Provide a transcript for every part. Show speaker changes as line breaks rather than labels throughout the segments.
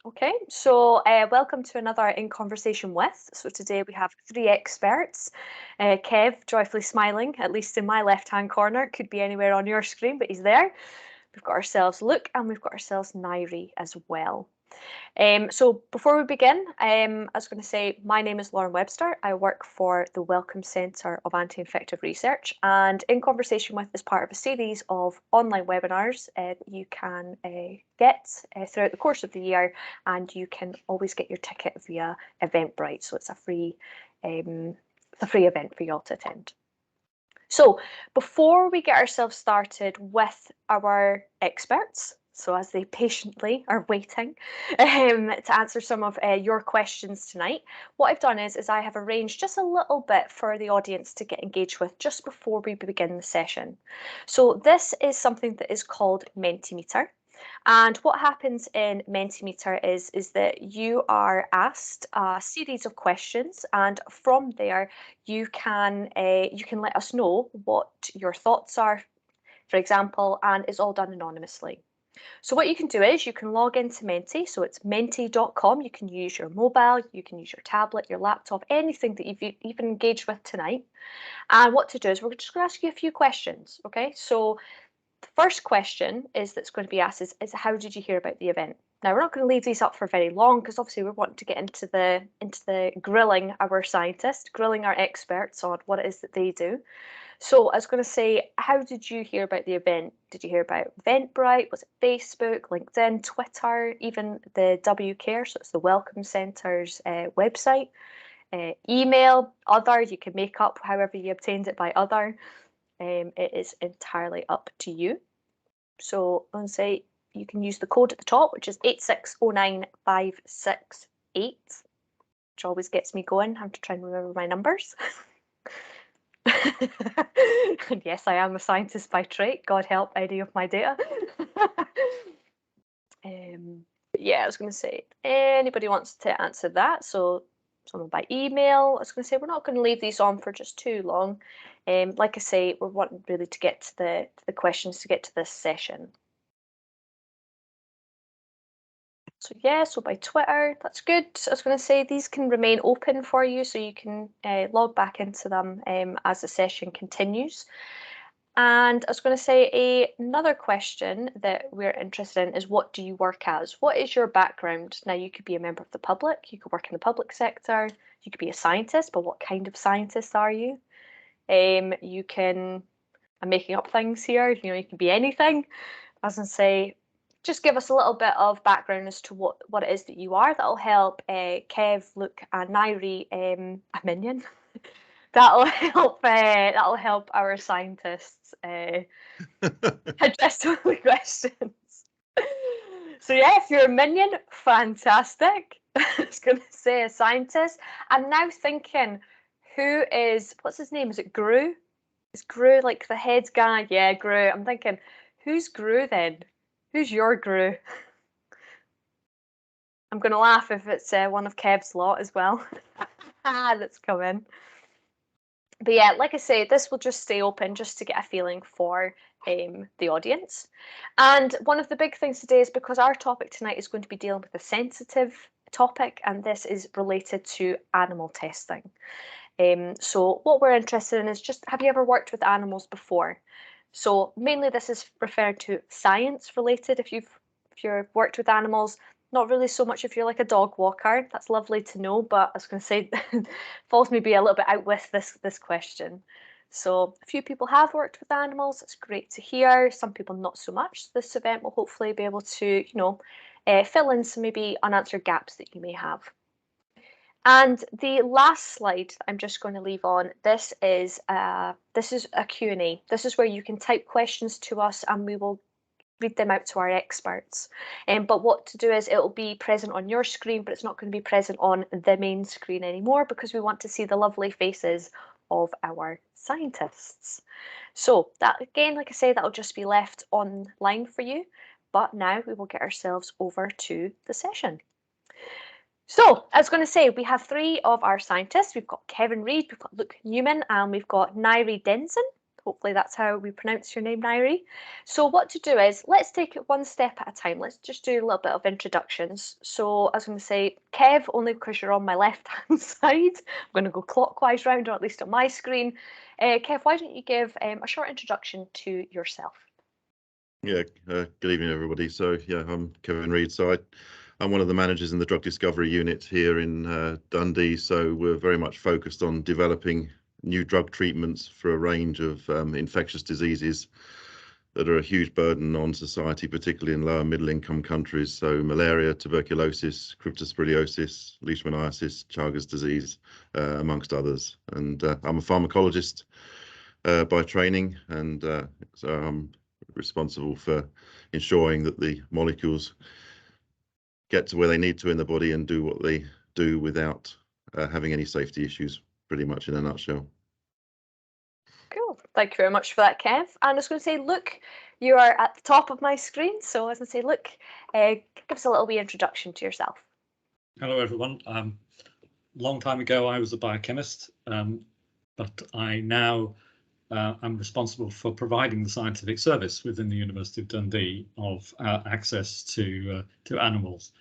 Okay, so welcome to another In Conversation With. So today we have three experts. Kev, joyfully smiling, at least in my left-hand corner. Could be anywhere on your screen, but he's there. We've got ourselves Luke and we've got ourselves Ngaire as well. So before we begin, I was going to say my name is Lauren Webster. I work for the Wellcome Centre of Anti-Infective Research, and In Conversation With is part of a series of online webinars that you can get throughout the course of the year, and you can always get your ticket via Eventbrite. So it's a free event for you all to attend. So before we get ourselves started with our experts, so as they patiently are waiting to answer some of your questions tonight, what I've done is I have arranged just a little bit for the audience to get engaged with just before we begin the session. So this is something that is called Mentimeter. And what happens in Mentimeter is that you are asked a series of questions, and from there you can let us know what your thoughts are, for example, and it's all done anonymously. So what you can do is you can log into Menti, so it's menti.com. You can use your mobile, you can use your tablet, your laptop, anything that you've even engaged with tonight. And what to do is we're just going to ask you a few questions, okay? So the first question that's going to be asked is how did you hear about the event? Now we're not going to leave these up for very long because obviously we're wanting to get into the grilling our scientists, grilling our experts on what it is that they do. So I was going to say, how did you hear about the event? Did you hear about Eventbrite? Was it Facebook, LinkedIn, Twitter, even the WCare, so it's the Wellcome Centre's website, email, other, you can make up however you obtained it by other. It is entirely up to you. So I'm going to say you can use the code at the top, which is 8609568, which always gets me going. I have to try and remember my numbers. And yes, I am a scientist by trade. God help any of my data. Yeah, I was going to say, anybody wants to answer that? So someone by email. I was going to say, we're not going to leave these on for just too long. Like I say, we're wanting really to get to the questions to get to this session. So yeah, so by Twitter, that's good. I was going to say these can remain open for you, so you can log back into them as the session continues. And I was going to say another question that we're interested in is, what do you work as? What is your background? Now, you could be a member of the public, you could work in the public sector, you could be a scientist, but what kind of scientist are you? You can, I'm making up things here, you can be anything. I was going to say, just give us a little bit of background as to what it is that you are. That'll help Kev, Luke, and Ngaire, a minion. That'll help our scientists address all the questions. So yeah, if you're a minion, fantastic. I was going to say a scientist. I'm now thinking, what's his name? Is it Gru? Is Gru like the head guy? Yeah, Gru. I'm thinking, who's Gru then? Who's your Gru? I'm going to laugh if it's one of Kev's lot as well. That's coming. But yeah, like I say, this will just stay open just to get a feeling for the audience. And one of the big things today is because our topic tonight is going to be dealing with a sensitive topic, and this is related to animal testing. So what we're interested in is just, have you ever worked with animals before? So mainly this is referred to science related. If you've worked with animals, not really so much if you're like a dog walker. That's lovely to know, but I was going to say falls maybe a little bit out with this question. So a few people have worked with animals. It's great to hear. Some people not so much. This event will hopefully be able to, fill in some maybe unanswered gaps that you may have. And the last slide I'm just going to leave on, this is a Q&A. This is where you can type questions to us and we will read them out to our experts. But what to do is, it will be present on your screen, but it's not going to be present on the main screen anymore because we want to see the lovely faces of our scientists. So that, again, like I say, that'll just be left online for you. But now we will get ourselves over to the session. So I was going to say, we have three of our scientists. We've got Kevin Reid, we've got Luke Newman, and we've got Ngaire Denson. Hopefully that's how we pronounce your name, Ngaire. So what to do is, let's take it one step at a time. Let's just do a little bit of introductions. So I was going to say, Kev, only because you're on my left-hand side. I'm going to go clockwise round, or at least on my screen. Kev, why don't you give a short introduction to yourself?
Yeah, good evening, everybody. So, yeah, I'm Kevin Reid. So, I'm one of the managers in the drug discovery unit here in Dundee. So, we're very much focused on developing new drug treatments for a range of infectious diseases that are a huge burden on society, particularly in lower middle income countries. So, malaria, tuberculosis, cryptosporidiosis, leishmaniasis, Chagas disease, amongst others. And I'm a pharmacologist by training, and so I'm responsible for ensuring that the molecules get to where they need to in the body and do what they do without having any safety issues, pretty much in a nutshell.
Cool. Thank you very much for that, Kev. And I was going to say, look, you are at the top of my screen. So I was going to say, look, give us a little wee introduction to yourself.
Hello, everyone. Long time ago, I was a biochemist, but I now I'm responsible for providing the scientific service within the University of Dundee of access to animals.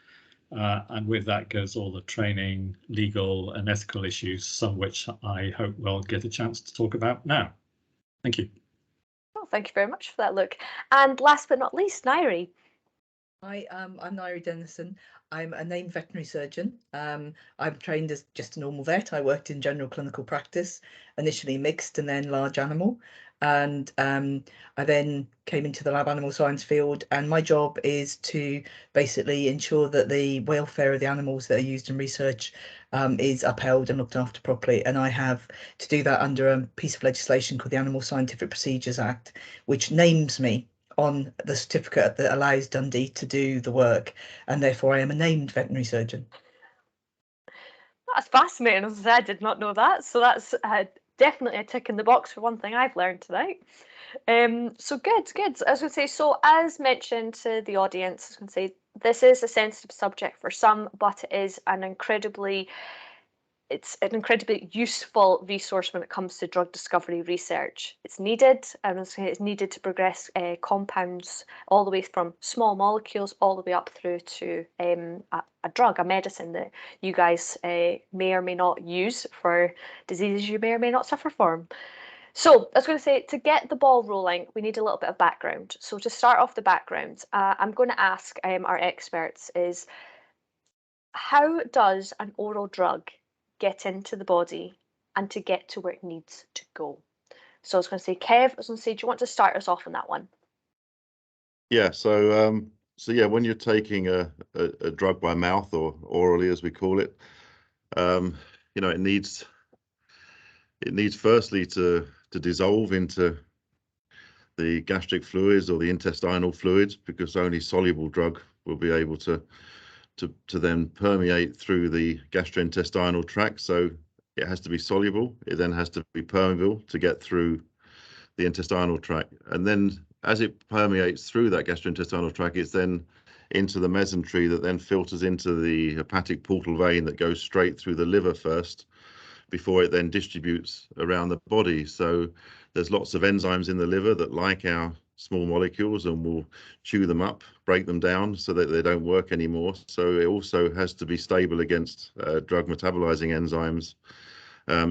And with that goes all the training, legal and ethical issues, some of which I hope we'll get a chance to talk about now. Thank you.
Well, thank you very much for that, Luke. And last but not least, Ngaire.
Hi, I'm Ngaire Dennison. I'm a named veterinary surgeon. I'm trained as just a normal vet. I worked in general clinical practice, initially mixed and then large animal. And I then came into the lab animal science field, and my job is to basically ensure that the welfare of the animals that are used in research is upheld and looked after properly. And I have to do that under a piece of legislation called the Animal Scientific Procedures Act, which names me on the certificate that allows Dundee to do the work, and therefore I am a named veterinary surgeon.
That's fascinating. As I said, I did not know that. So that's definitely a tick in the box for one thing I've learned tonight. So good. I was going to say, so as mentioned to the audience, I was going to say, this is a sensitive subject for some, but it is it's an incredibly useful resource when it comes to drug discovery research. It's needed, and it's needed to progress compounds all the way from small molecules all the way up through to a drug, a medicine that you guys may or may not use for diseases you may or may not suffer from. So I was going to say, to get the ball rolling, we need a little bit of background. So to start off the background, I'm going to ask our experts is, how does an oral drug get into the body and to get to where it needs to go? So I was going to say, Kev, I was going to say, do you want to start us off on that one?
Yeah, so yeah, when you're taking a drug by mouth, or orally as we call it, it needs firstly to dissolve into the gastric fluids or the intestinal fluids, because only soluble drug will be able to then permeate through the gastrointestinal tract. So it has to be soluble. It then has to be permeable to get through the intestinal tract. And then as it permeates through that gastrointestinal tract, it's then into the mesentery that then filters into the hepatic portal vein that goes straight through the liver first, before it then distributes around the body. So there's lots of enzymes in the liver that like our small molecules and will chew them up, break them down so that they don't work anymore. So it also has to be stable against drug metabolizing enzymes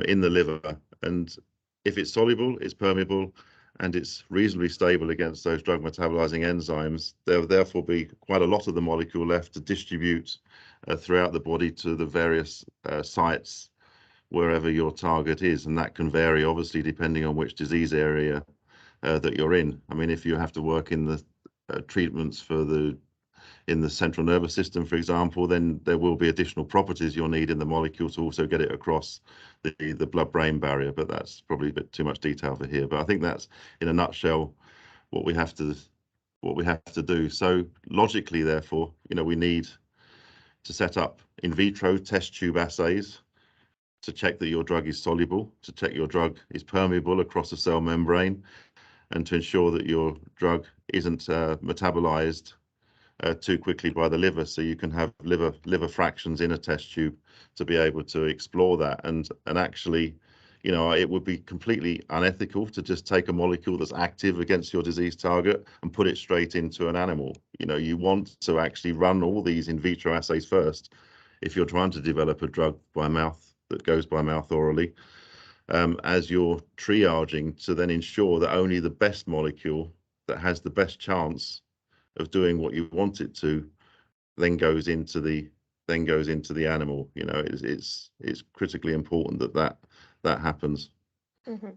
in the liver. And if it's soluble, it's permeable, and it's reasonably stable against those drug metabolizing enzymes, there will therefore be quite a lot of the molecule left to distribute throughout the body to the various sites wherever your target is. And that can vary, obviously, depending on which disease area that you're in. I mean, if you have to work in the treatments in the central nervous system, for example, then there will be additional properties you'll need in the molecule to also get it across the blood-brain barrier. But that's probably a bit too much detail for here. But I think that's, in a nutshell, what we have to do. So logically, therefore, we need to set up in vitro test tube assays to check that your drug is soluble, to check your drug is permeable across the cell membrane, and to ensure that your drug isn't metabolized too quickly by the liver. So you can have liver fractions in a test tube to be able to explore that. And actually, You know, it would be completely unethical to just take a molecule that's active against your disease target and put it straight into an animal. You know, you want to actually run all these in vitro assays first if you're trying to develop a drug by mouth that goes by mouth orally, as you're triaging to then ensure that only the best molecule that has the best chance of doing what you want it to then goes into the animal. You know, it's critically important that happens.
Mm-hmm.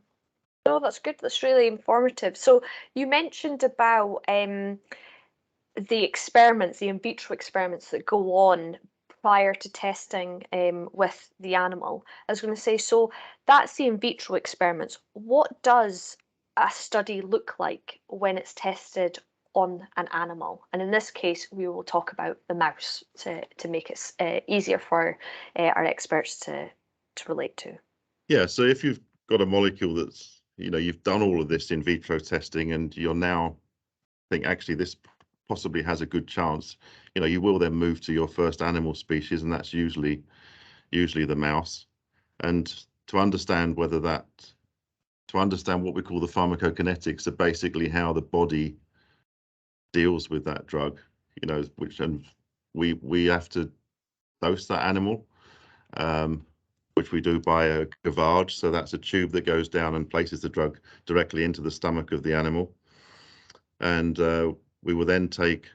No, that's good. That's really informative. So you mentioned about the experiments, the in vitro experiments that go on prior to testing with the animal. I was going to say, so that's the in vitro experiments. What does a study look like when it's tested on an animal? And in this case, we will talk about the mouse to make it easier for our experts to relate to.
Yeah, so if you've got a molecule that's, you know, you've done all of this in vitro testing and you're now think actually this possibly has a good chance, you know, you will then move to your first animal species, and that's usually the mouse. And to understand what we call the pharmacokinetics of basically how the body deals with that drug, you know, and we have to dose that animal, which we do by a gavage. So that's a tube that goes down and places the drug directly into the stomach of the animal. And we will then take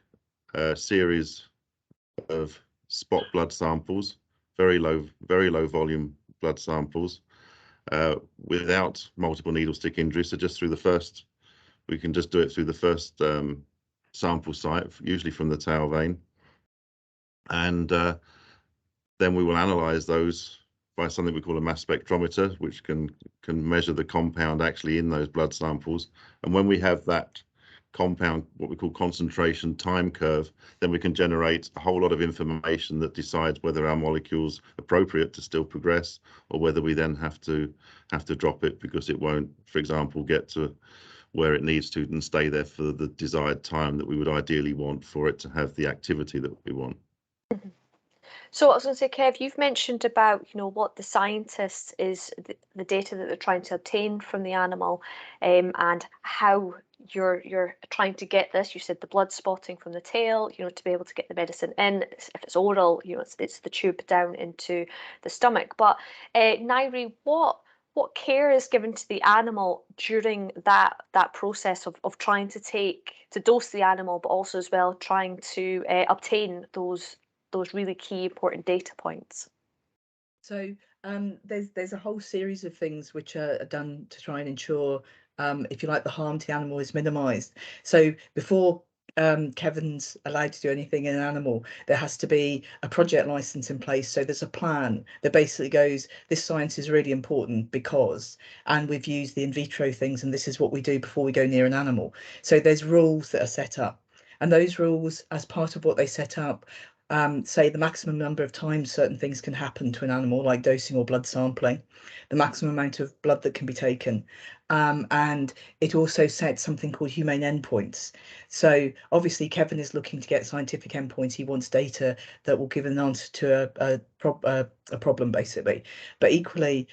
a series of spot blood samples, very low volume blood samples, without multiple needle stick injury. So just through the first, we can just do it through the first sample site, usually from the tail vein. And then we will analyze those by something we call a mass spectrometer, which can measure the compound actually in those blood samples. And when we have that compound, what we call concentration time curve, then we can generate a whole lot of information that decides whether our molecule's appropriate to still progress, or whether we then have to drop it because it won't, for example, get to where it needs to and stay there for the desired time that we would ideally want for it to have the activity that we want.
Mm-hmm. So I was going to say, Kev, you've mentioned about, you know, what the scientists is the data that they're trying to obtain from the animal, and how you're trying to get this. You said the blood spotting from the tail, you know, to be able to get the medicine in. If it's oral, you know, it's the tube down into the stomach. But Ngaire, what care is given to the animal during that process of trying to dose the animal, but also as well trying to obtain those really key important data points?
So there's a whole series of things which are done to try and ensure, if you like, the harm to the animal is minimized. So before Kevin's allowed to do anything in an animal, there has to be a project license in place. So there's a plan that basically goes, this science is really important because, and we've used the in vitro things, and this is what we do before we go near an animal. So there's rules that are set up, and those rules, as part of what they set up, say the maximum number of times certain things can happen to an animal, like dosing or blood sampling, the maximum amount of blood that can be taken. And it also sets something called humane endpoints. So obviously Kevin is looking to get scientific endpoints. He wants data that will give an answer to a problem, basically. But equally,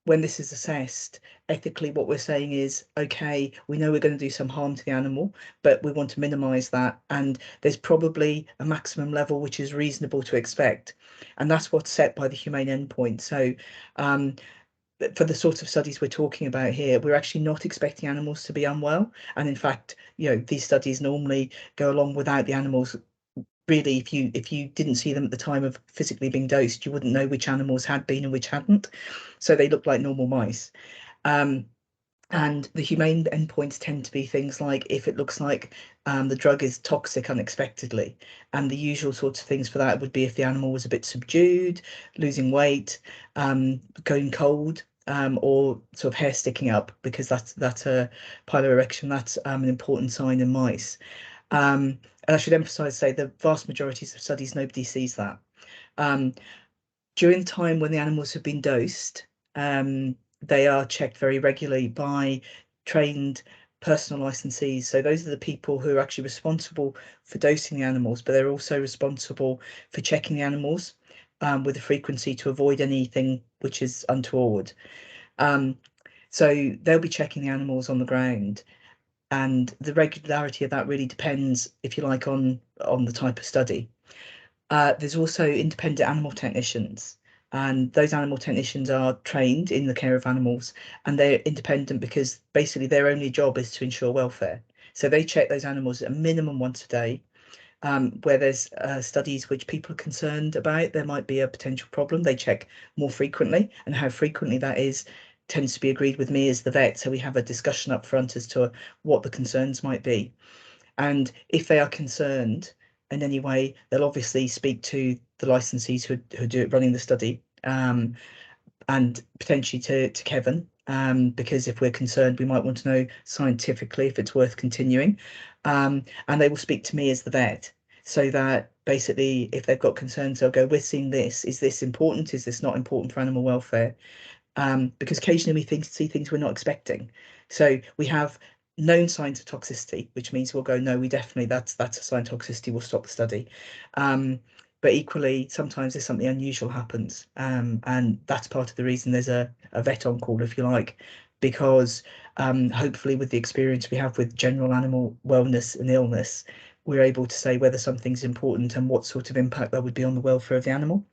when this is assessed ethically, what we're saying is, okay, we know we're going to do some harm to the animal, but we want to minimize that. And there's probably a maximum level which is reasonable to expect. And that's what's set by the humane endpoint. So for the sort of studies we're talking about here, we're actually not expecting animals to be unwell. And in fact, you know, these studies normally go along without the animals. Really, if you didn't see them at the time of physically being dosed, you wouldn't know which animals had been and which hadn't. So they look like normal mice. And the humane endpoints tend to be things like if it looks like the drug is toxic unexpectedly. And the usual sorts of things for that would be if the animal was a bit subdued, losing weight, going cold, or sort of hair sticking up, because that's a piloerection. That's an important sign in mice. And I should emphasize, say, the vast majority of studies, nobody sees that. During the time when the animals have been dosed, they are checked very regularly by trained personal licensees. So those are the people who are actually responsible for dosing the animals, but they're also responsible for checking the animals. with the frequency to avoid anything which is untoward. So they'll be checking the animals on the ground, and the regularity of that really depends, if you like, on the type of study. There's also independent animal technicians, and those animal technicians are trained in the care of animals, and they're independent because basically their only job is to ensure welfare. So they check those animals at a minimum once a day. Where there's studies which people are concerned about, there might be a potential problem, they check more frequently, and how frequently that is tends to be agreed with me as the vet. So we have a discussion up front as to what the concerns might be. And if they are concerned in any way, they'll obviously speak to the licensees who do it, running the study, and potentially to Kevin, because if we're concerned, we might want to know scientifically if it's worth continuing. And they will speak to me as the vet, so that basically if they've got concerns, they'll go, we're seeing this, is this important, is this not important for animal welfare? Because occasionally we see things we're not expecting. So we have known signs of toxicity, which means we'll go, no, we definitely, that's a sign of toxicity, we'll stop the study. But equally, sometimes there's something unusual happens, and that's part of the reason there's a vet on call, if you like, because hopefully with the experience we have with general animal wellness and illness, we're able to say whether something's important and what sort of impact that would be on the welfare of the animal.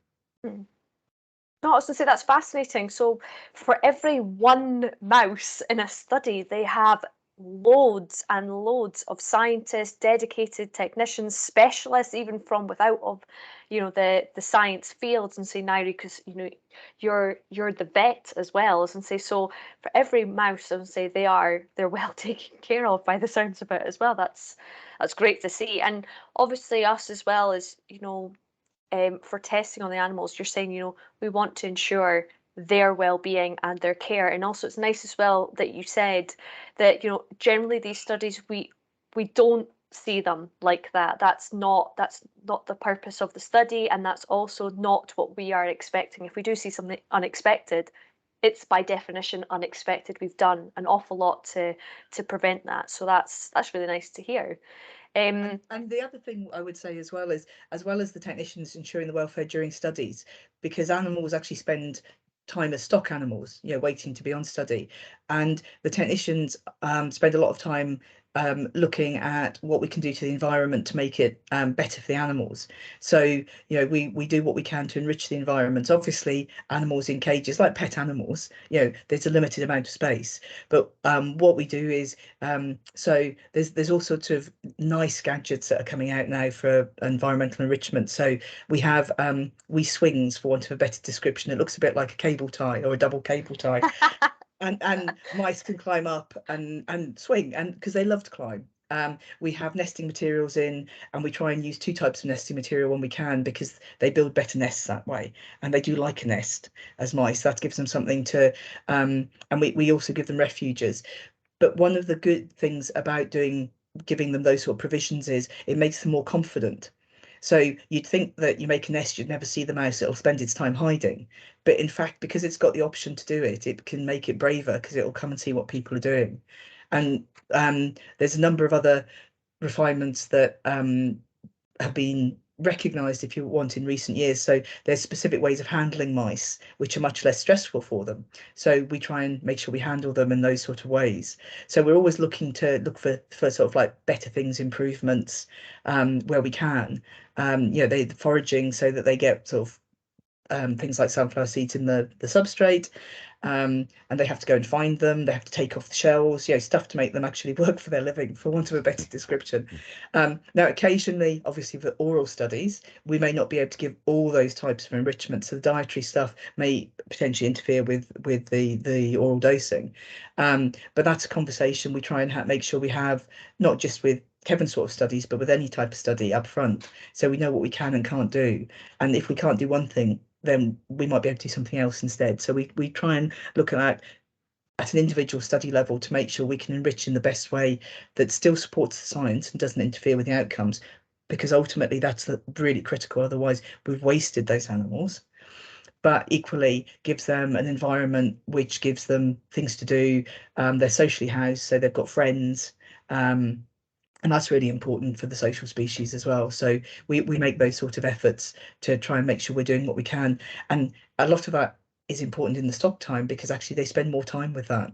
No, I was going to say that's fascinating. So for every one mouse in a study, they have loads and loads of scientists, dedicated technicians, specialists, even from without of, the science fields, and say, Ngaire, because you're the vet as well, and say, so for every mouse, and say they're well taken care of by the sounds of it as well. That's great to see. And obviously us as well as for testing on the animals, you're saying, we want to ensure their well-being and their care. And also it's nice as well that you said that, generally these studies, we don't see them like that. That's not the purpose of the study, and that's also not what we are expecting. If we do see something unexpected, it's by definition unexpected. We've done an awful lot to prevent that. So that's really nice to hear.
And the other thing I would say as well as the technicians ensuring the welfare during studies, because animals actually spend time as stock animals, waiting to be on study, and the technicians spend a lot of time looking at what we can do to the environment to make it better for the animals. So we do what we can to enrich the environment. Obviously animals in cages, like pet animals, there's a limited amount of space, but what we do is so there's all sorts of nice gadgets that are coming out now for environmental enrichment. So we have wee swings, for want of a better description. It looks a bit like a cable tie or a double cable tie. And mice can climb up and swing, and because they love to climb. We have nesting materials in, and we try and use two types of nesting material when we can, because they build better nests that way, and they do like a nest as mice. That gives them something to and we also give them refuges. But one of the good things about giving them those sort of provisions is it makes them more confident. So you'd think that you make a nest, you'd never see the mouse, it'll spend its time hiding. But in fact, because it's got the option to do it, it can make it braver, because it'll come and see what people are doing. And there's a number of other refinements that have been recognised, if you want, in recent years. So there's specific ways of handling mice which are much less stressful for them. So we try and make sure we handle them in those sort of ways. So we're always looking for sort of like better things, improvements where we can. The foraging, so that they get sort of things like sunflower seeds in the substrate, and they have to go and find them, they have to take off the shells, stuff to make them actually work for their living, for want of a better description. Now occasionally, obviously for oral studies, we may not be able to give all those types of enrichment, so the dietary stuff may potentially interfere with the oral dosing, but that's a conversation we try and make sure we have, not just with Kevin's sort of studies, but with any type of study up front, so we know what we can and can't do. And if we can't do one thing, then we might be able to do something else instead. So we try and look at an individual study level to make sure we can enrich in the best way that still supports the science and doesn't interfere with the outcomes, because ultimately that's really critical. Otherwise we've wasted those animals, but equally gives them an environment which gives them things to do. They're socially housed, so they've got friends, And that's really important for the social species as well. So we make those sort of efforts to try and make sure we're doing what we can. And a lot of that is important in the stock time because actually they spend more time with that.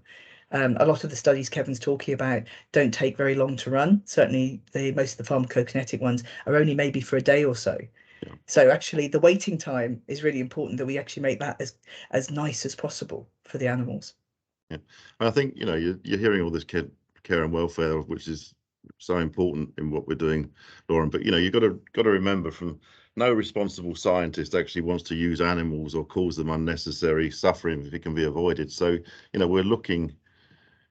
A lot of the studies Kevin's talking about don't take very long to run. Certainly most of the pharmacokinetic ones are only maybe for a day or so.
Yeah.
So actually the waiting time is really important, that we actually make that as nice as possible for the animals.
Yeah, and I think, you know, you're hearing all this care and welfare, which is so important in what we're doing, Lauren. But you know, you've got to remember, from no responsible scientist actually wants to use animals or cause them unnecessary suffering if it can be avoided. So you know, we're looking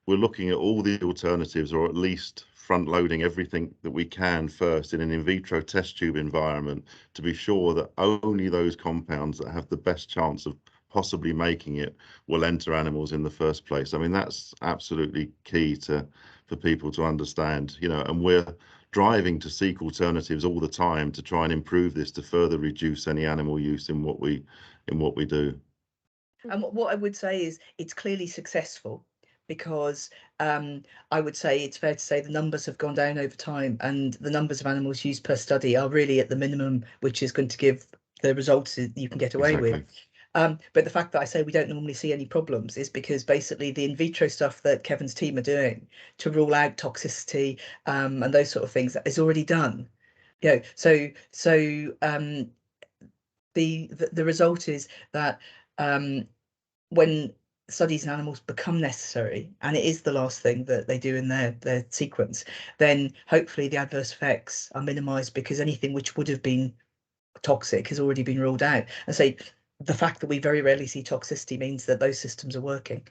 at all the alternatives, or at least front loading everything that we can first in an in vitro test tube environment, to be sure that only those compounds that have the best chance of possibly making it will enter animals in the first place. I mean, that's absolutely key for people to understand, you know, and we're driving to seek alternatives all the time to try and improve this, to further reduce any animal use in what we do.
And what I would say is it's clearly successful, because I would say it's fair to say the numbers have gone down over time, and the numbers of animals used per study are really at the minimum, which is going to give the results that you can get away
Exactly.
with. But the fact that I say we don't normally see any problems is because basically the in vitro stuff that Kevin's team are doing to rule out toxicity and those sort of things is already done. You know, so the result is that when studies in animals become necessary, and it is the last thing that they do in their sequence, then hopefully the adverse effects are minimized, because anything which would have been toxic has already been ruled out. And so the fact that we very rarely see toxicity means that those systems are working.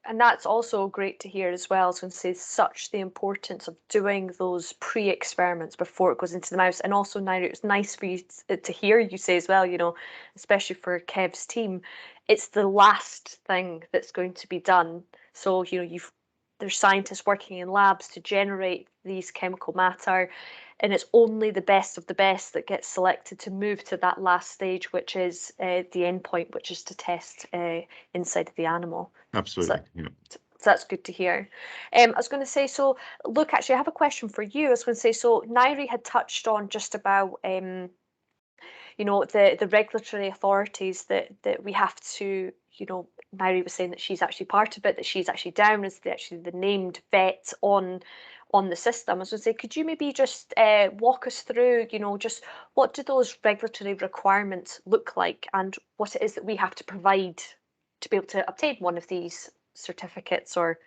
And that's also great to hear as well. I was going to say, such the importance of doing those pre-experiments before it goes into the mouse. And also, Ngaire, it's nice for you to hear you say as well, you know, especially for Kev's team, it's the last thing that's going to be done. So, you know, there's scientists working in labs to generate these chemical matter, and it's only the best of the best that gets selected to move to that last stage, which is the end point, which is to test inside of the animal.
Absolutely.
So,
yeah.
so that's good to hear. I was going to say, so look, actually, I have a question for you. I was going to say, so Ngaire had touched on just about, you know, the regulatory authorities that we have to, you know, Ngaire was saying that she's actually part of it, that she's actually down as the named vet on the system. I was going to say, could you maybe just walk us through, you know, just what do those regulatory requirements look like, and what it is that we have to provide to be able to obtain one of these certificates? Or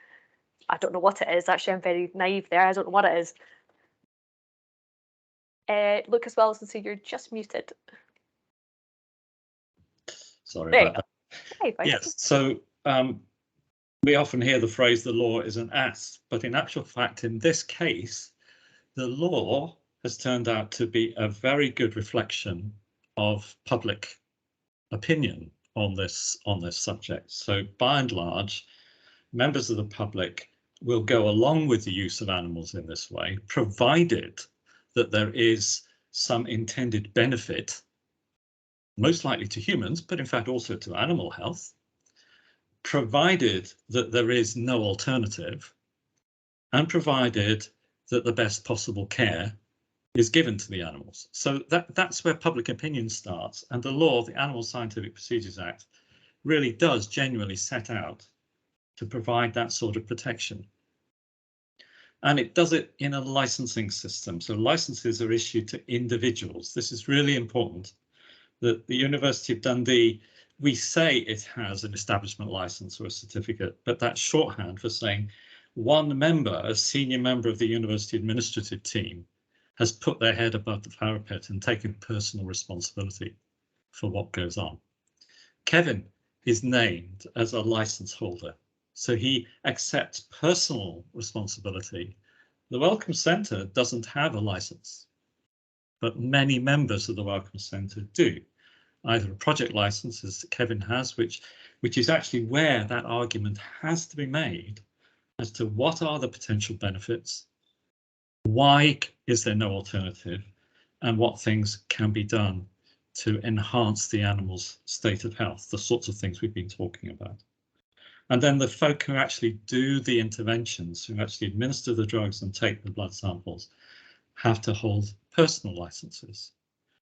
I don't know what it is. Actually, I'm very naive there. I don't know what it is. Look as well as, and so you're just muted.
Sorry
There
about that.
Hey,
Yes, so we often hear the phrase, the law is an ass, but in actual fact, in this case, the law has turned out to be a very good reflection of public opinion on this subject. So by and large, members of the public will go along with the use of animals in this way, provided that there is some intended benefit, most likely to humans, but in fact also to animal health, provided that there is no alternative, and provided that the best possible care is given to the animals. So that's where public opinion starts. And the law, the Animal Scientific Procedures Act, really does genuinely set out to provide that sort of protection. And it does it in a licensing system. So licenses are issued to individuals. This is really important, that the University of Dundee, we say it has an establishment license or a certificate, but that's shorthand for saying one member, a senior member of the university administrative team, has put their head above the parapet and taken personal responsibility for what goes on. Kevin is named as a license holder, so he accepts personal responsibility. The Wellcome Centre doesn't have a license, but many members of the Wellcome Centre do. Either a project license, as Kevin has, which is actually where that argument has to be made as to what are the potential benefits, why is there no alternative, and what things can be done to enhance the animal's state of health, the sorts of things we've been talking about. And then the folk who actually do the interventions, who actually administer the drugs and take the blood samples, have to hold personal licenses.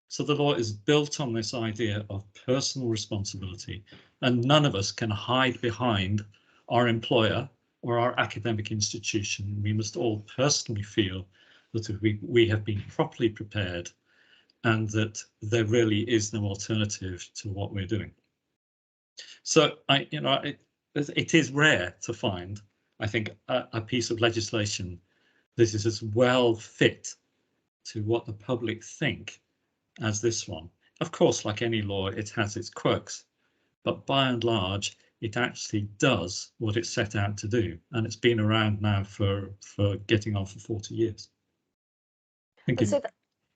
So the law is built on this idea of personal responsibility, and none of us can hide behind our employer or our academic institution. We must all personally feel that we have been properly prepared and that there really is no alternative to what we're doing. So it is rare to find, I think, a piece of legislation that is as well fit to what the public think as this one. Of course, like any law, it has its quirks, but by and large, it actually does what it's set out to do, and it's been around now for getting on for 40 years. Thank you.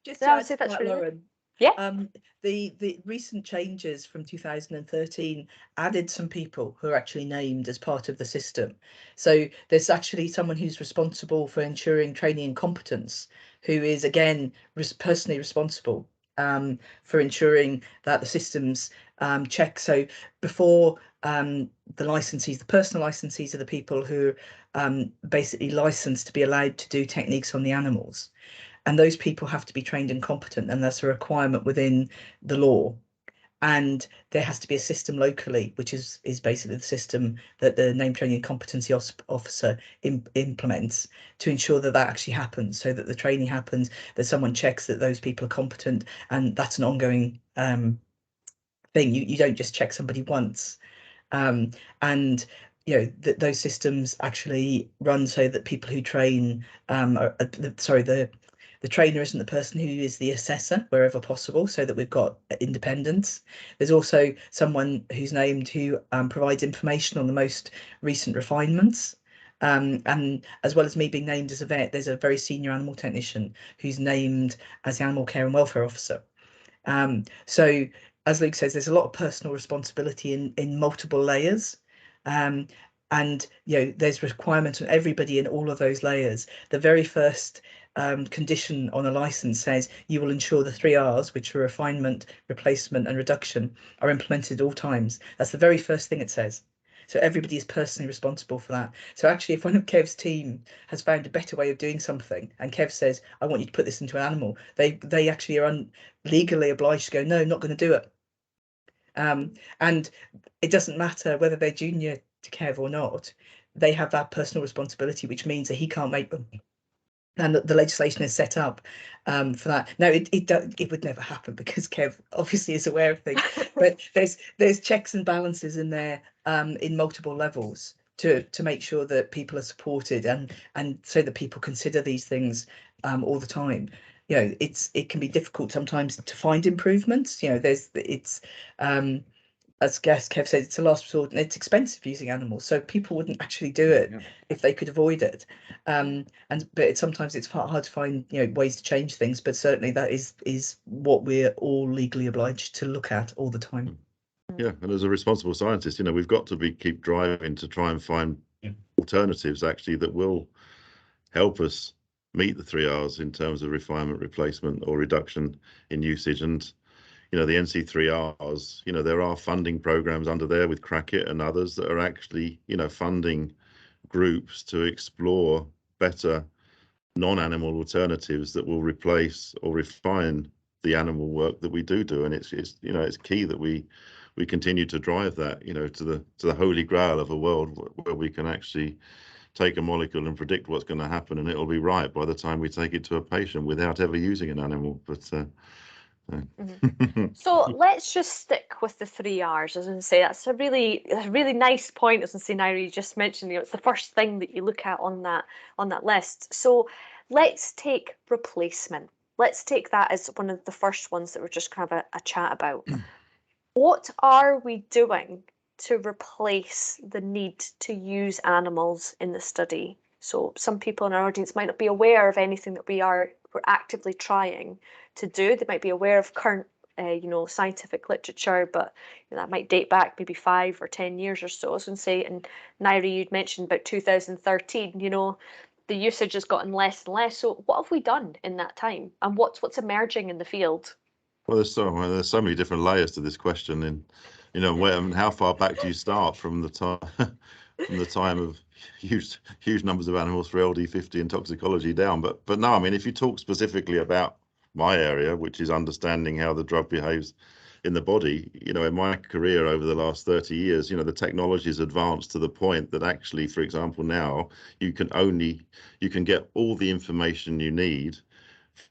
Just to add to
that's
that,
really
Lauren.
Yeah.
The recent changes from 2013 added some people who are actually named as part of the system. So there's actually someone who's responsible for ensuring training and competence, who is again personally responsible for ensuring that the systems check. So before the licensees, the personal licensees are the people who basically licensed to be allowed to do techniques on the animals. And those people have to be trained and competent, and that's a requirement within the law. And there has to be a system locally, which is basically the system that the name training and competency officer implements to ensure that that actually happens, so that the training happens, that someone checks that those people are competent, and that's an ongoing thing. You don't just check somebody once. And those systems actually run so that people who train the trainer isn't the person who is the assessor wherever possible, so that we've got independence. There's also someone who's named who provides information on the most recent refinements. And as well as me being named as a vet, there's a very senior animal technician who's named as the animal care and welfare officer. So as Luke says, there's a lot of personal responsibility in multiple layers. And there's requirements on everybody in all of those layers. The very first condition on a license says you will ensure the 3 R's, which are refinement, replacement and reduction, are implemented at all times. That's the very first thing it says. So everybody is personally responsible for that. So actually, if one of Kev's team has found a better way of doing something, and Kev says, I want you to put this into an animal, they actually are legally obliged to go, no, I'm not going to do it. And it doesn't matter whether they're junior to Kev or not, they have that personal responsibility, which means that he can't make them. And the legislation is set up for that. Now, it would never happen because Kev obviously is aware of things, but there's checks and balances in there in multiple levels to make sure that people are supported and so that people consider these things all the time. It can be difficult sometimes to find improvements. As Kev said, it's a last resort and it's expensive using animals, so people wouldn't actually do it if they could avoid it. But sometimes it's hard to find ways to change things, but certainly that is what we're all legally obliged to look at all the time.
Yeah, and as a responsible scientist, we've got to keep driving to try and find alternatives actually that will help us meet the 3 R's in terms of refinement, replacement or reduction in usage. And the NC3Rs, there are funding programs under there with Crackit and others that are actually, funding groups to explore better non-animal alternatives that will replace or refine the animal work that we do. And it's key that we continue to drive that, to the holy grail of a world where we can actually take a molecule and predict what's going to happen, and it'll be right by the time we take it to a patient without ever using an animal. But
So let's just stick with the 3 R's. As I say, that's a really nice point. As I say, Ngaire, you just mentioned, it's the first thing that you look at on that list. So let's take replacement. Let's take that as one of the first ones that we're just kind of a chat about. What are we doing to replace the need to use animals in the study? So some people in our audience might not be aware of anything that we're actively trying to do. They might be aware of current scientific literature, but that might date back maybe 5 or 10 years or so. So, and Ngaire, you'd mentioned about 2013, the usage has gotten less and less. So what have we done in that time, and what's emerging in the field?
Well, there's so many different layers to this question. You know, where and how far back do you start from the time from the time of huge numbers of animals for LD50 and toxicology down? But no, I mean, if you talk specifically about my area, which is understanding how the drug behaves in the body, you know, in my career over the last 30 years, you know, the technology has advanced to the point that actually, for example, now you can get all the information you need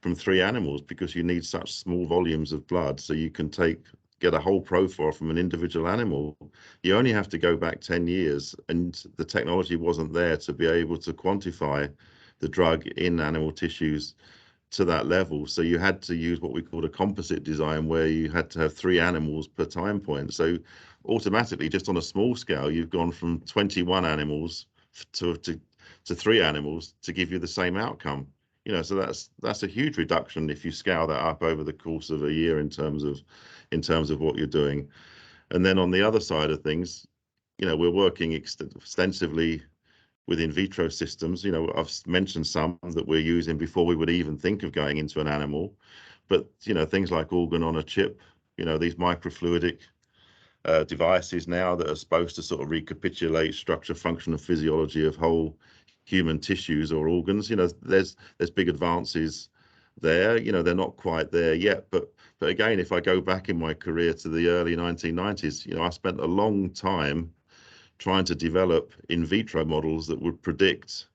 from 3 animals, because you need such small volumes of blood, so you can get a whole profile from an individual animal. You only have to go back 10 years and the technology wasn't there to be able to quantify the drug in animal tissues to that level. So you had to use what we called a composite design, where you had to have 3 animals per time point. So automatically, just on a small scale, you've gone from 21 animals to 3 animals to give you the same outcome. You know, so that's a huge reduction if you scale that up over the course of a year in terms of what you're doing. And then on the other side of things, you know, we're working extensively with in vitro systems. You know, I've mentioned some that we're using before we would even think of going into an animal. But, you know, things like organ on a chip, you know, these microfluidic devices now that are supposed to sort of recapitulate structure, function, and physiology of whole human tissues or organs. You know, there's big advances there. You know, they're not quite there yet, but again, if I go back in my career to the early 1990s, you know, I spent a long time trying to develop in vitro models that would predict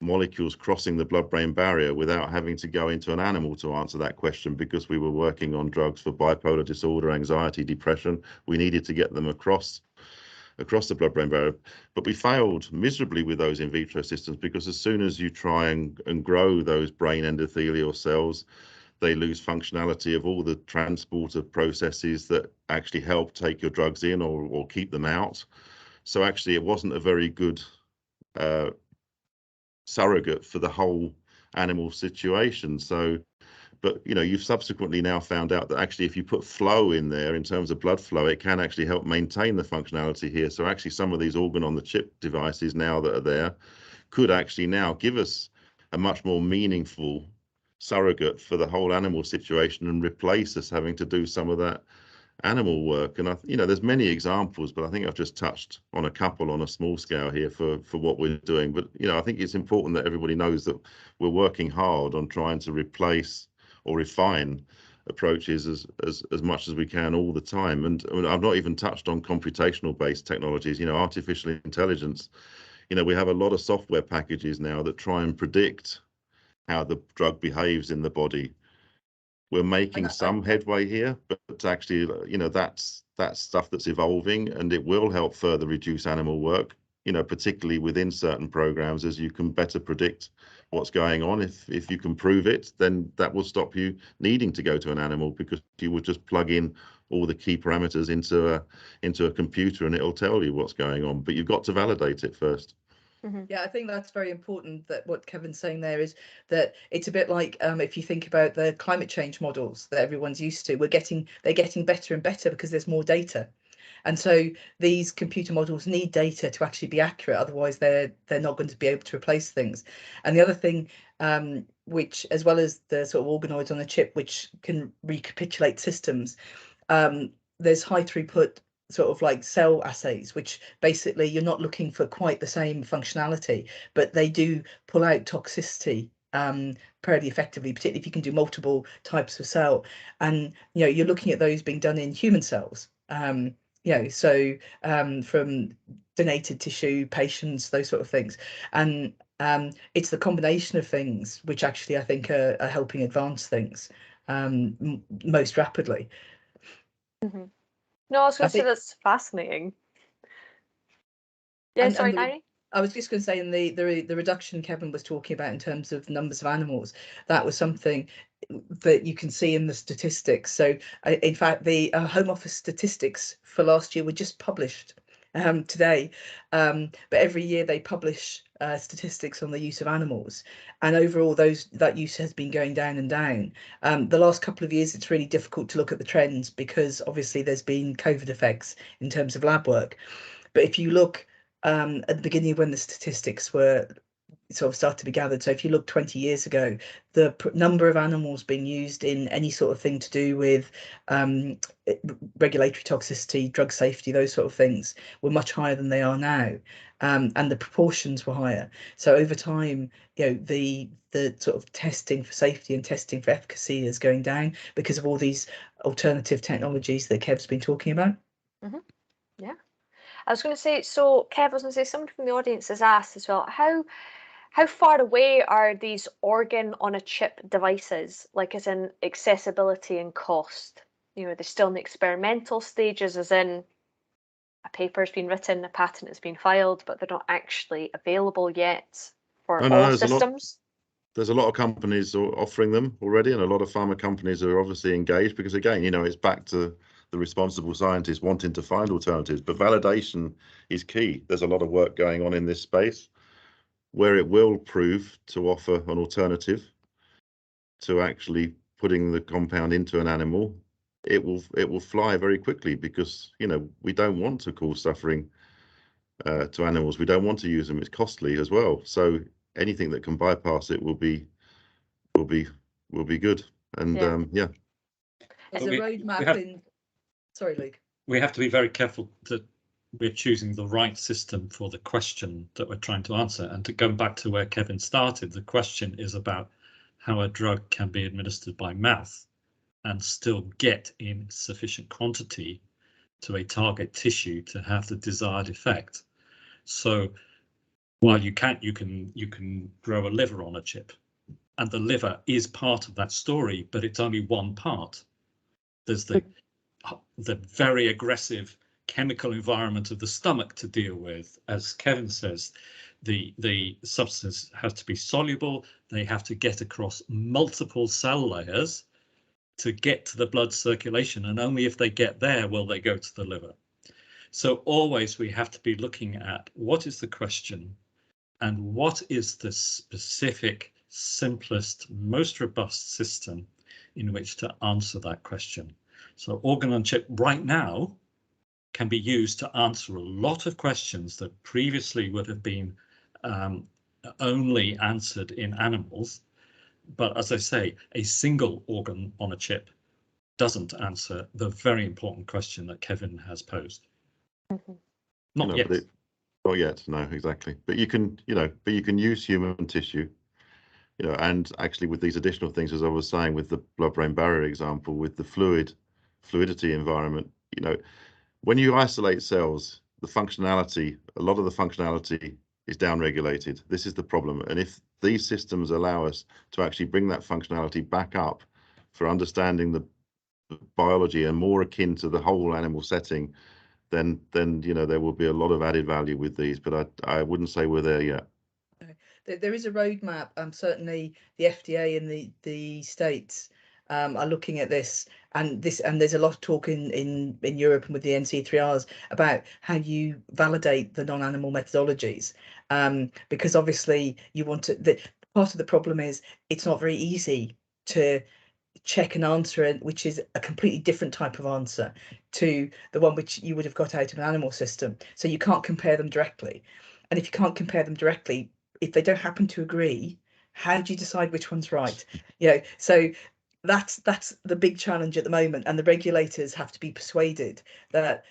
molecules crossing the blood-brain barrier without having to go into an animal to answer that question, because we were working on drugs for bipolar disorder, anxiety, depression. We needed to get them across the blood-brain barrier, but we failed miserably with those in vitro systems, because as soon as you try and grow those brain endothelial cells, they lose functionality of all the transporter processes that actually help take your drugs in or keep them out. So actually, it wasn't a very good surrogate for the whole animal situation. So, but you know, you've subsequently now found out that actually, if you put flow in there in terms of blood flow, it can actually help maintain the functionality here. So actually, some of these organ on the chip devices now that are there could actually now give us a much more meaningful surrogate for the whole animal situation and replace us having to do some of that animal work. And you know, there's many examples, but I think I've just touched on a couple on a small scale here for what we're doing. But you know, I think it's important that everybody knows that we're working hard on trying to replace or refine approaches as much as we can all the time. And I mean, I've not even touched on computational based technologies, you know, artificial intelligence. You know, we have a lot of software packages now that try and predict how the drug behaves in the body. We're making some headway here, but actually, you know, that's stuff that's evolving, and it will help further reduce animal work, you know, particularly within certain programs, as you can better predict what's going on. If you can prove it, then that will stop you needing to go to an animal, because you would just plug in all the key parameters into a computer and it'll tell you what's going on, but you've got to validate it first.
Yeah, I think that's very important, that what Kevin's saying there is that it's a bit like if you think about the climate change models that everyone's used to, they're getting better and better because there's more data. And so these computer models need data to actually be accurate, otherwise they're not going to be able to replace things. And the other thing, which, as well as the sort of organoids on the chip, which can recapitulate systems, there's high throughput sort of like cell assays, which basically you're not looking for quite the same functionality, but they do pull out toxicity fairly effectively, particularly if you can do multiple types of cell. And you know, you're looking at those being done in human cells. You know, so from donated tissue, patients, those sort of things. And it's the combination of things which actually I think are helping advance things most rapidly.
Mm-hmm. No, I was going to say that's fascinating. Yeah, sorry, Ngaire?
I was just going to say, in the reduction Kevin was talking about in terms of numbers of animals, that was something that you can see in the statistics. So in fact, the Home Office statistics for last year were just published today, but every year they publish statistics on the use of animals, and overall that use has been going down and down. The last couple of years it's really difficult to look at the trends, because obviously there's been COVID effects in terms of lab work. But if you look at the beginning, when the statistics were sort of started to be gathered. So if you look 20 years ago, the number of animals being used in any sort of thing to do with regulatory toxicity, drug safety, those sort of things were much higher than they are now, and the proportions were higher. So over time, the sort of testing for safety and testing for efficacy is going down because of all these alternative technologies that Kev's been talking about.
Yeah, I was going to say, so Kev, I was going to say, someone from the audience has asked as well, how far away are these organ on a chip devices, like as in accessibility and cost? They're still in the experimental stages, as in a paper's been written, a patent has been filed, but they're not actually available yet for all systems.
There's a lot of companies offering them already, and a lot of pharma companies are obviously engaged because, again, it's back to the responsible scientists wanting to find alternatives. But validation is key. There's a lot of work going on in this space where it will prove to offer an alternative to actually putting the compound into an animal. It will fly very quickly because we don't want to cause suffering to animals. We don't want to use them. It's costly as well. So anything that can bypass it will be good. And
There's a roadmap sorry, Luke.
We have to be very careful that we're choosing the right system for the question that we're trying to answer. And to go back to where Kevin started, the question is about how a drug can be administered by mouth and still get in sufficient quantity to a target tissue to have the desired effect. So while you can grow a liver on a chip, and the liver is part of that story, but it's only one part. There's the very aggressive chemical environment of the stomach to deal with. As Kevin says, the substance has to be soluble. They have to get across multiple cell layers to get to the blood circulation, and only if they get there will they go to the liver. So always we have to be looking at what is the question and what is the specific, simplest, most robust system in which to answer that question. So organ on chip right now can be used to answer a lot of questions that previously would have been only answered in animals. But as I say, a single organ on a chip doesn't answer the very important question that Kevin has posed. Not yet.
Not yet, no, exactly. But you can, but you can use human tissue, and actually with these additional things, as I was saying, with the blood-brain barrier example, with the fluidity environment, when you isolate cells, a lot of the functionality is downregulated. This is the problem. And if these systems allow us to actually bring that functionality back up for understanding the biology and more akin to the whole animal setting, then there will be a lot of added value with these, but I wouldn't say we're there yet.
There is a roadmap. Certainly the FDA in the States are looking at this, and there's a lot of talk in Europe and with the NC3Rs about how you validate the non-animal methodologies, because obviously you want to. Part of the problem is it's not very easy to check an answer which is a completely different type of answer to the one which you would have got out of an animal system. So you can't compare them directly, and if you can't compare them directly, if they don't happen to agree, how do you decide which one's right? So that's the big challenge at the moment, and the regulators have to be persuaded that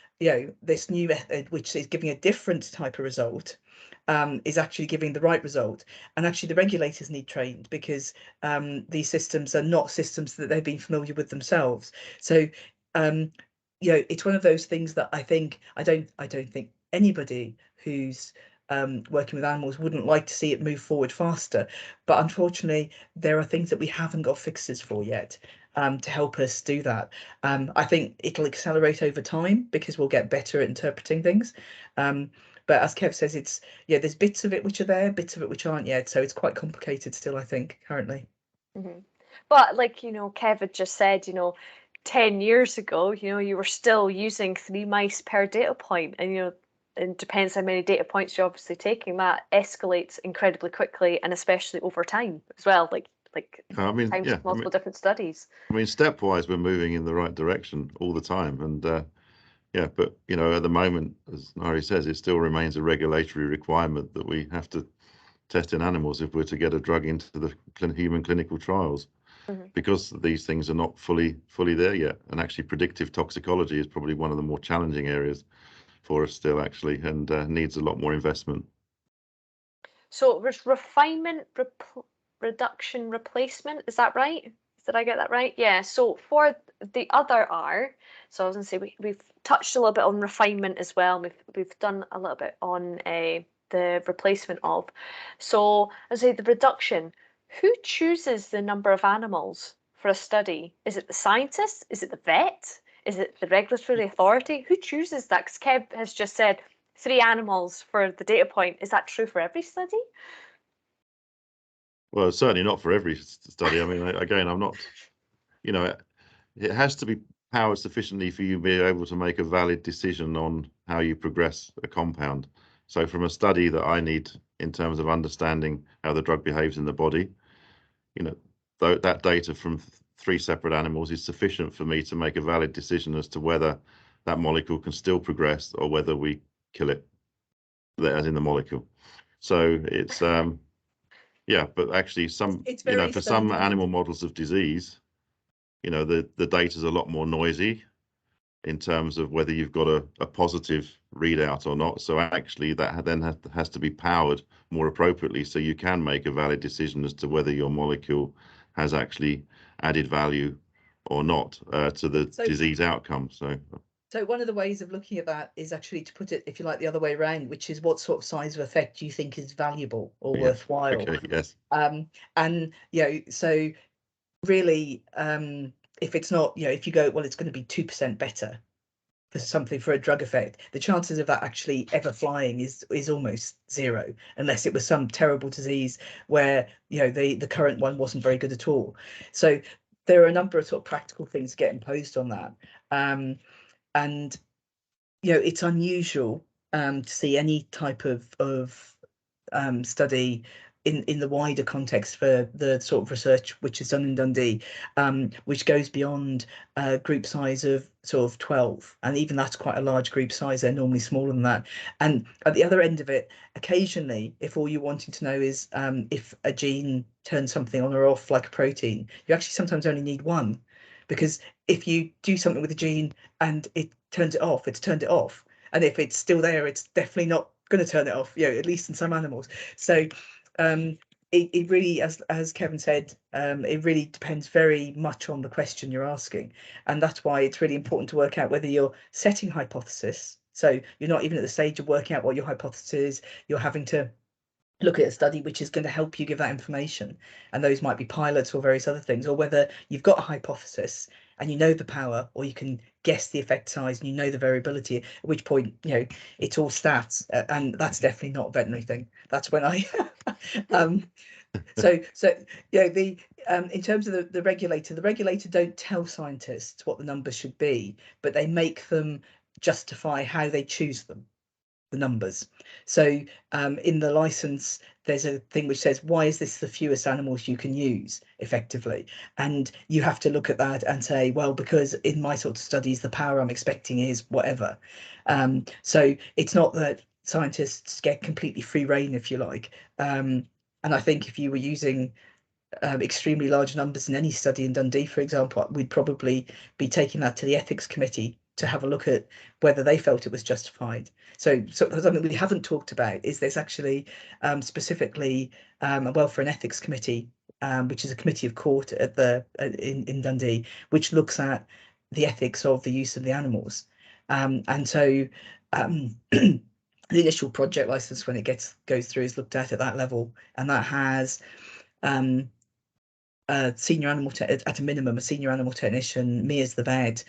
this new method, which is giving a different type of result, is actually giving the right result. And actually the regulators need trained, because these systems are not systems that they've been familiar with themselves. So it's one of those things that I don't think anybody who's working with animals wouldn't like to see it move forward faster, but unfortunately there are things that we haven't got fixes for yet to help us do that. I think it'll accelerate over time because we'll get better at interpreting things, but as Kev says, it's there's bits of it which are there, bits of it which aren't yet, so it's quite complicated still, I think, currently.
But like Kev had just said, 10 years ago, you were still using 3 mice per data point, and it depends how many data points you're obviously taking. That escalates incredibly quickly, and especially over time as well. Like multiple different studies.
Stepwise, we're moving in the right direction all the time, and but at the moment, as Ngaire says, it still remains a regulatory requirement that we have to test in animals if we're to get a drug into the human clinical trials, because these things are not fully there yet. And actually, predictive toxicology is probably one of the more challenging areas for us still, actually, and needs a lot more investment.
So refinement, reduction, replacement, is that right? Did I get that right? Yeah. So for the other R, so I was going to say we've touched a little bit on refinement as well. We've done a little bit on the replacement of. So I say the reduction. Who chooses the number of animals for a study? Is it the scientist? Is it the vet? Is it the regulatory authority? Who chooses that? Because Kev has just said 3 animals for the data point. Is that true for every study?
Well, certainly not for every study. I mean, again, I'm not, it has to be powered sufficiently for you to be able to make a valid decision on how you progress a compound. So from a study that I need in terms of understanding how the drug behaves in the body, that data from 3 separate animals is sufficient for me to make a valid decision as to whether that molecule can still progress or whether we kill it, as in the molecule. So it's yeah, but actually for some animal models of disease, the data is a lot more noisy in terms of whether you've got a positive readout or not. So actually that then has to be powered more appropriately so you can make a valid decision as to whether your molecule has actually added value or not to the disease outcome.
So one of the ways of looking at that is actually to put it, if you like, the other way around, which is what sort of size of effect do you think is valuable or worthwhile?
Okay, yes.
And so really, if it's not, if you go, well, it's going to be 2% better for something for a drug effect, the chances of that actually ever flying is almost 0, unless it was some terrible disease where the current one wasn't very good at all. So there are a number of sort of practical things that get imposed on that. And it's unusual to see any type of study in the wider context for the sort of research which is done in Dundee, which goes beyond a group size of sort of 12, and even that's quite a large group size. They're normally smaller than that. And at the other end of it, occasionally, if all you're wanting to know is if a gene turns something on or off like a protein, you actually sometimes only need one, because if you do something with a gene and it turns it off, it's turned it off. And if it's still there, it's definitely not going to turn it off, at least in some animals. So it really, as Kevin said, it really depends very much on the question you're asking. And that's why it's really important to work out whether you're setting hypothesis. So you're not even at the stage of working out what your hypothesis is. You're having to look at a study which is going to help you give that information, and those might be pilots or various other things, or whether you've got a hypothesis and you know the power, or you can guess the effect size and you know the variability, at which point it's all stats, and that's definitely not a veterinary thing. That's when I so the in terms of the regulator don't tell scientists what the numbers should be, but they make them justify how they choose them, the numbers. So in the license, there's a thing which says, why is this the fewest animals you can use effectively? And you have to look at that and say, well, because in my sort of studies, the power I'm expecting is whatever. So it's not that scientists get completely free rein, if you like. And I think if you were using extremely large numbers in any study in Dundee, for example, we'd probably be taking that to the ethics committee to have a look at whether they felt it was justified. So something we haven't talked about is there's actually specifically a welfare and ethics committee, which is a committee of court at in Dundee, which looks at the ethics of the use of the animals. And so the initial project license, when it goes through, is looked at that level, and that has senior animal at a minimum, a senior animal technician, me as the vet,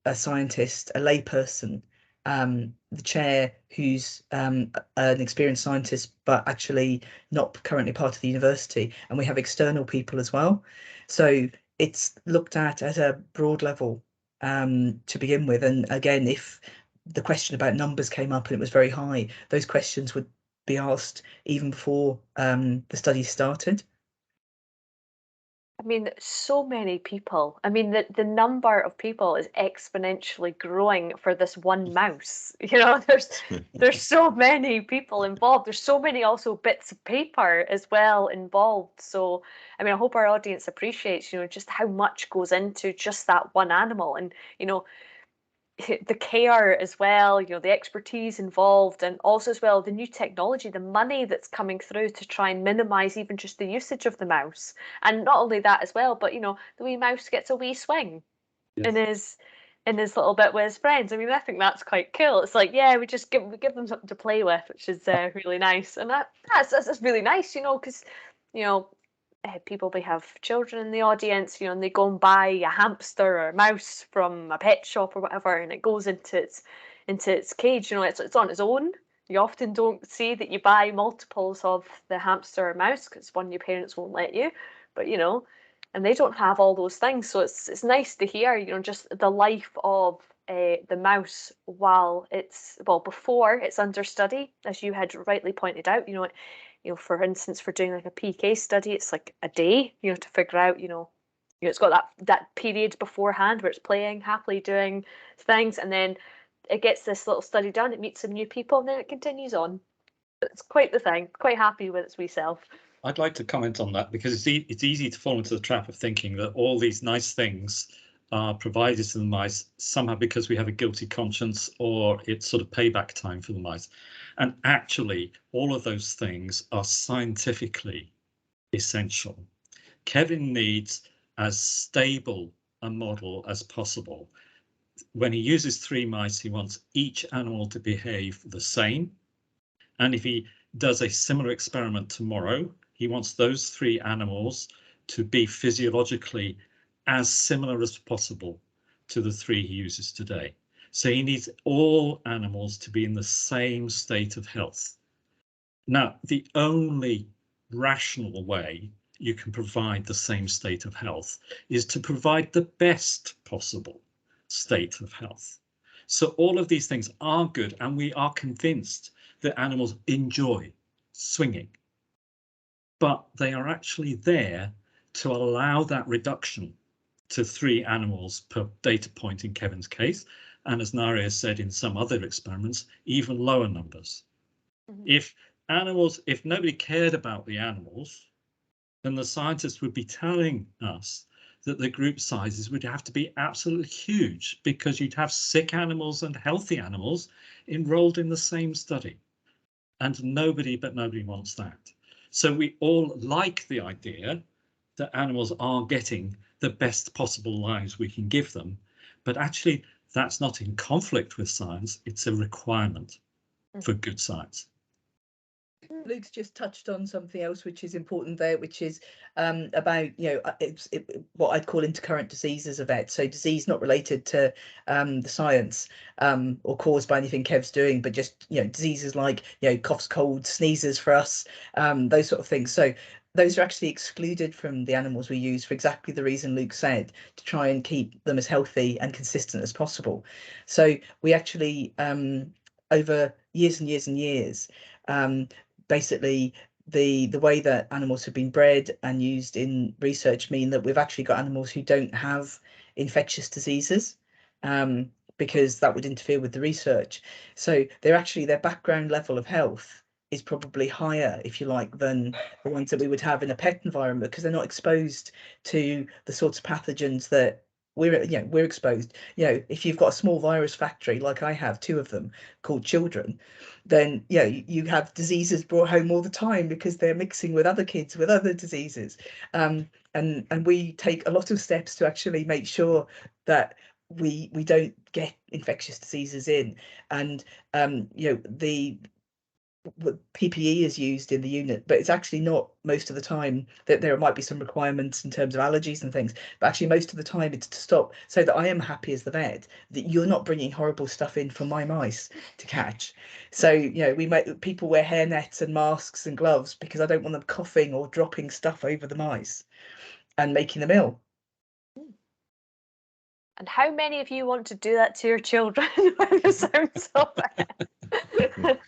a scientist, a layperson, the chair, who's an experienced scientist but actually not currently part of the university, and we have external people as well. So it's looked at a broad level to begin with. And again, if the question about numbers came up and it was very high, those questions would be asked even before the study started.
I mean, so many people. I mean, the number of people is exponentially growing for this one mouse. You know, there's so many people involved. There's so many also bits of paper as well involved. So, I mean, I hope our audience appreciates, you know, just how much goes into just that one animal, and you know, the care as well, you know, the expertise involved, and also as well the new technology, the money that's coming through to try and minimize even just the usage of the mouse. And not only that as well, but you know, the wee mouse gets a wee swing in his little bit with his friends. I mean, I think that's quite cool. It's like, yeah, we give them something to play with, which is really nice, and that's really nice, you know, because you know, people may have children in the audience, you know, and they go and buy a hamster or a mouse from a pet shop or whatever, and it goes into its cage. You know, it's on its own. You often don't see that you buy multiples of the hamster or mouse because one, your parents won't let you, but you know, and they don't have all those things. So it's nice to hear, you know, just the life of the mouse while before it's under study, as you had rightly pointed out. You know, for instance, for doing like a PK study, it's like a day, you know, to figure out, it's got that period beforehand where it's playing, happily doing things, and then it gets this little study done, it meets some new people, and then it continues on. It's quite the thing, quite happy with its wee self.
I'd like to comment on that because it's easy to fall into the trap of thinking that all these nice things are provided to the mice somehow because we have a guilty conscience, or it's sort of payback time for the mice. And actually, all of those things are scientifically essential. Kevin needs as stable a model as possible. When he uses 3 mice, he wants each animal to behave the same. And if he does a similar experiment tomorrow, he wants those 3 animals to be physiologically as similar as possible to the 3 he uses today. So he needs all animals to be in the same state of health. Now, the only rational way you can provide the same state of health is to provide the best possible state of health. So all of these things are good, and we are convinced that animals enjoy swinging, but they are actually there to allow that reduction to 3 animals per data point in Kevin's case, and as Ngaire has said in some other experiments, even lower numbers. Mm-hmm. If nobody cared about the animals, then the scientists would be telling us that the group sizes would have to be absolutely huge, because you'd have sick animals and healthy animals enrolled in the same study. And nobody wants that. So we all like the idea that animals are getting the best possible lives we can give them, but actually that's not in conflict with science, it's a requirement for good science.
Luke's just touched on something else which is important there, which is about, what I'd call intercurrent diseases of vet. So disease not related to the science or caused by anything Kev's doing, but just, diseases like, coughs, colds, sneezes for us, those sort of things. So those are actually excluded from the animals we use for exactly the reason Luke said, to try and keep them as healthy and consistent as possible. So we actually, over years and years and years, basically the way that animals have been bred and used in research mean that we've actually got animals who don't have infectious diseases, because that would interfere with the research. So their background level of health is probably higher, if you like, than the ones that we would have in a pet environment, because they're not exposed to the sorts of pathogens that we're exposed. If you've got a small virus factory like I have 2 of them called children, then you have diseases brought home all the time because they're mixing with other kids with other diseases, and we take a lot of steps to actually make sure that we don't get infectious diseases in. And the PPE is used in the unit, but it's actually not most of the time. That there might be some requirements in terms of allergies and things, but actually most of the time it's to stop, so that I am happy as the vet that you're not bringing horrible stuff in for my mice to catch. So people wear hair nets and masks and gloves because I don't want them coughing or dropping stuff over the mice and making them ill.
And how many of you want to do that to your children when the sounds of it?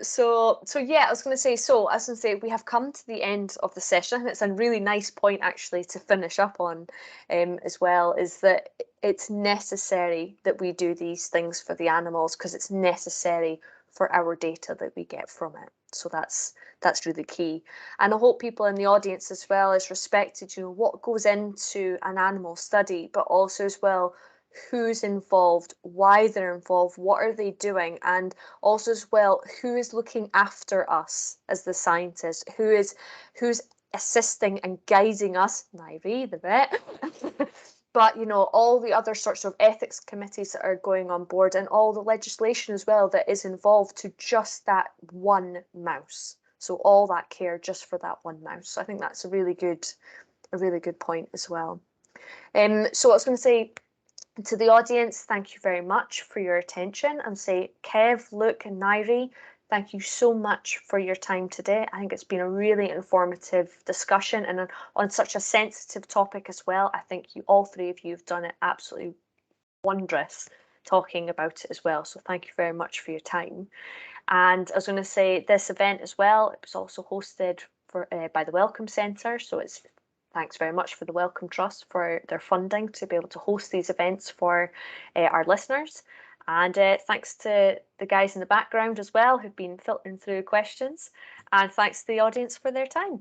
So yeah, I was going to say, so as I say, we have come to the end of the session. And it's a really nice point actually to finish up on, as well, is that it's necessary that we do these things for the animals because it's necessary for our data that we get from it. So that's really key. And I hope people in the audience as well is respected, you know, what goes into an animal study, but also as well who's involved, why they're involved, what are they doing, and also as well who is looking after us as the scientists, who's assisting and guiding us, Ngaire, the vet, but you know, all the other sorts of ethics committees that are going on board and all the legislation as well that is involved to just that one mouse. So all that care just for that one mouse. So I think that's a really good point as well. So I was going to say, to the audience, thank you very much for your attention, and say Kev, Luke and Ngaire, thank you so much for your time today. I think it's been a really informative discussion and on such a sensitive topic as well. I think all three of you have done it absolutely wondrous talking about it as well. So thank you very much for your time. And I was going to say this event as well, it was also hosted by the Wellcome Centre. So it's thanks very much for the Wellcome Trust for their funding to be able to host these events for our listeners. And thanks to the guys in the background as well who've been filtering through questions. And thanks to the audience for their time.